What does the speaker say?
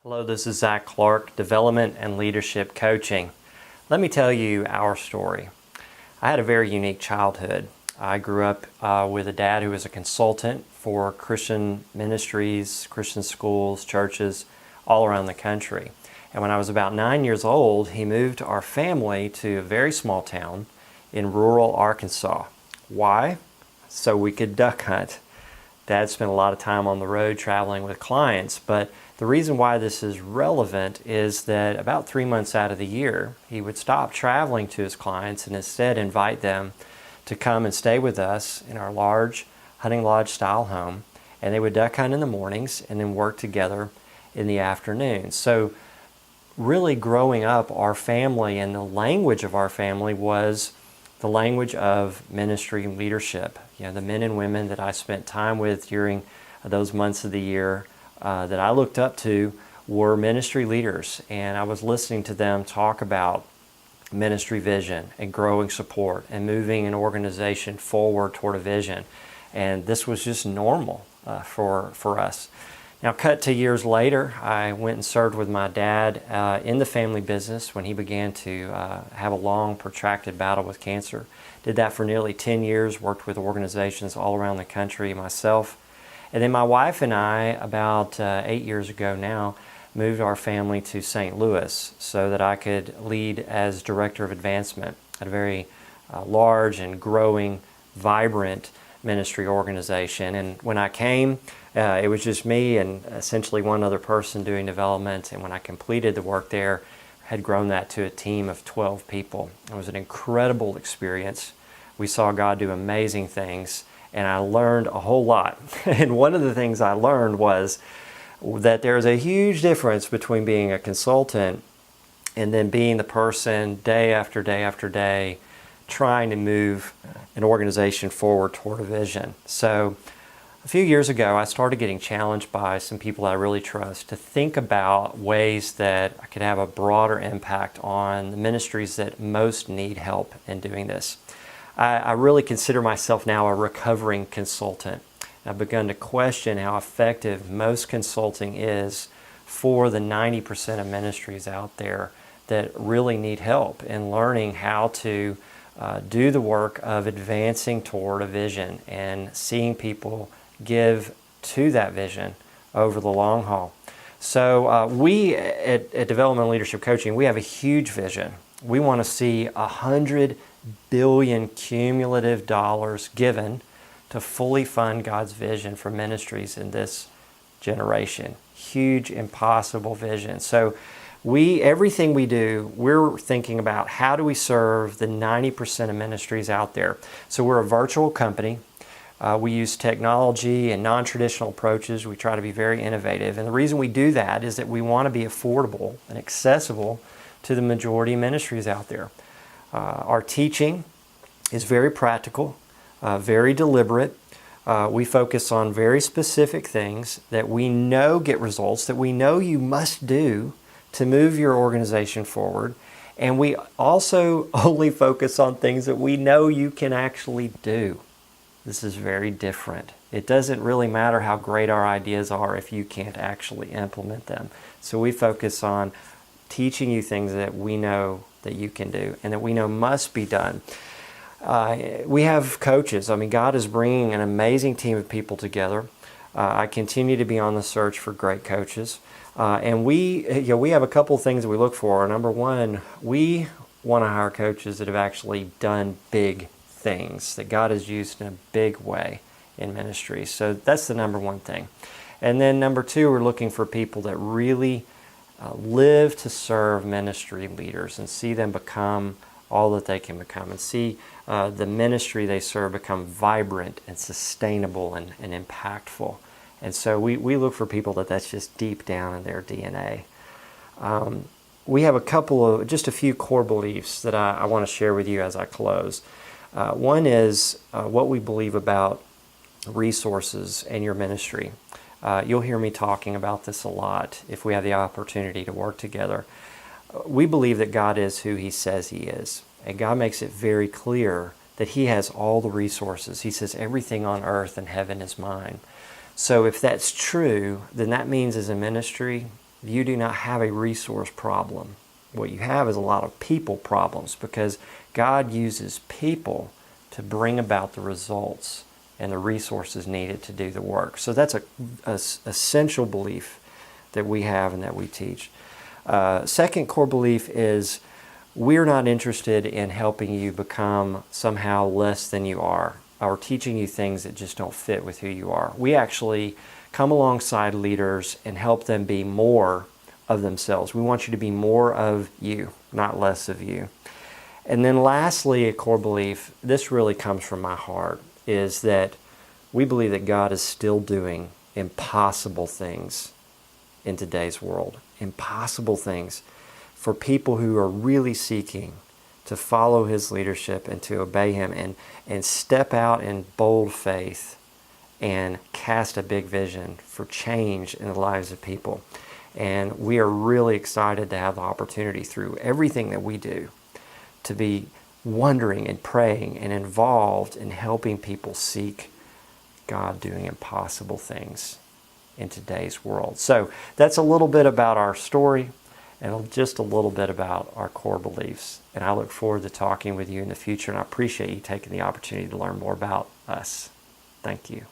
Hello, this is Zach Clark, Development and Leadership Coaching. Let me tell you our story. I had a very unique childhood. I grew up with a dad who was a consultant for Christian ministries, Christian schools, churches all around the country. And when I was about 9 years old, he moved our family to a very small town in rural Arkansas. Why? So we could duck hunt. Dad spent a lot of time on the road traveling with clients, but the reason why this is relevant is that about 3 months out of the year, he would stop traveling to his clients and instead invite them to come and stay with us in our large hunting lodge style home. And they would duck hunt in the mornings and then work together in the afternoons. So really growing up, our family and the language of our family was the language of ministry and leadership. You know, the men and women that I spent time with during those months of the year that I looked up to were ministry leaders, and I was listening to them talk about ministry vision and growing support and moving an organization forward toward a vision. And this was just normal for us. Now, cut to years later, I went and served with my dad in the family business when he began to have a long, protracted battle with cancer. Did that for nearly 10 years, worked with organizations all around the country myself. And then my wife and I, about 8 years ago now, moved our family to St. Louis so that I could lead as Director of Advancement at a very large and growing, vibrant ministry organization. And when I came, it was just me and essentially one other person doing development. And when I completed the work there, I had grown that to a team of 12 people. It was an incredible experience. We saw God do amazing things, and I learned a whole lot. And one of the things I learned was that there's a huge difference between being a consultant and then being the person day after day after day trying to move an organization forward toward a vision. So a few years ago, I started getting challenged by some people I really trust to think about ways that I could have a broader impact on the ministries that most need help in doing this. I really consider myself now a recovering consultant. I've begun to question how effective most consulting is for the 90% of ministries out there that really need help in learning how to do the work of advancing toward a vision and seeing people give to that vision over the long haul. So we at Development and Leadership Coaching, we have a huge vision. We want to see $100 billion cumulative dollars given to fully fund God's vision for ministries in this generation. Huge, impossible vision. So everything we do, we're thinking about how do we serve the 90% of ministries out there. So we're a virtual company. We use technology and non-traditional approaches. We try to be very innovative. And the reason we do that is that we want to be affordable and accessible to the majority of ministries out there. Our teaching is very practical, very deliberate. We focus on very specific things that we know get results, that we know you must do to move your organization forward. And we also only focus on things that we know you can actually do. This is very different. It doesn't really matter how great our ideas are if you can't actually implement them. So we focus on teaching you things that we know that you can do and that we know must be done. We have coaches. I mean, God is bringing an amazing team of people together. I continue to be on the search for great coaches. And we have a couple of things that we look for. Number one, we want to hire coaches that have actually done big things, that God has used in a big way in ministry. So that's the number one thing. And then number two, we're looking for people that really live to serve ministry leaders and see them become all that they can become and see the ministry they serve become vibrant and sustainable and impactful. And so we look for people that's just deep down in their DNA. We have just a few core beliefs that I want to share with you as I close. One is what we believe about resources in your ministry. You'll hear me talking about this a lot if we have the opportunity to work together. We believe that God is who He says He is. And God makes it very clear that He has all the resources. He says, everything on earth and heaven is mine. So if that's true, then that means as a ministry, you do not have a resource problem. What you have is a lot of people problems, because God uses people to bring about the results and the resources needed to do the work. So that's a essential belief that we have and that we teach. Second core belief is we're not interested in helping you become somehow less than you are, or teaching you things that just don't fit with who you are. We actually come alongside leaders and help them be more of themselves. We want you to be more of you, not less of you. And then lastly, a core belief, this really comes from my heart, is that we believe that God is still doing impossible things in today's world. Impossible things for people who are really seeking to follow His leadership and to obey Him and step out in bold faith and cast a big vision for change in the lives of people. And we are really excited to have the opportunity through everything that we do to be wondering and praying and involved in helping people seek God doing impossible things in today's world. So that's a little bit about our story and just a little bit about our core beliefs. And I look forward to talking with you in the future, and I appreciate you taking the opportunity to learn more about us. Thank you.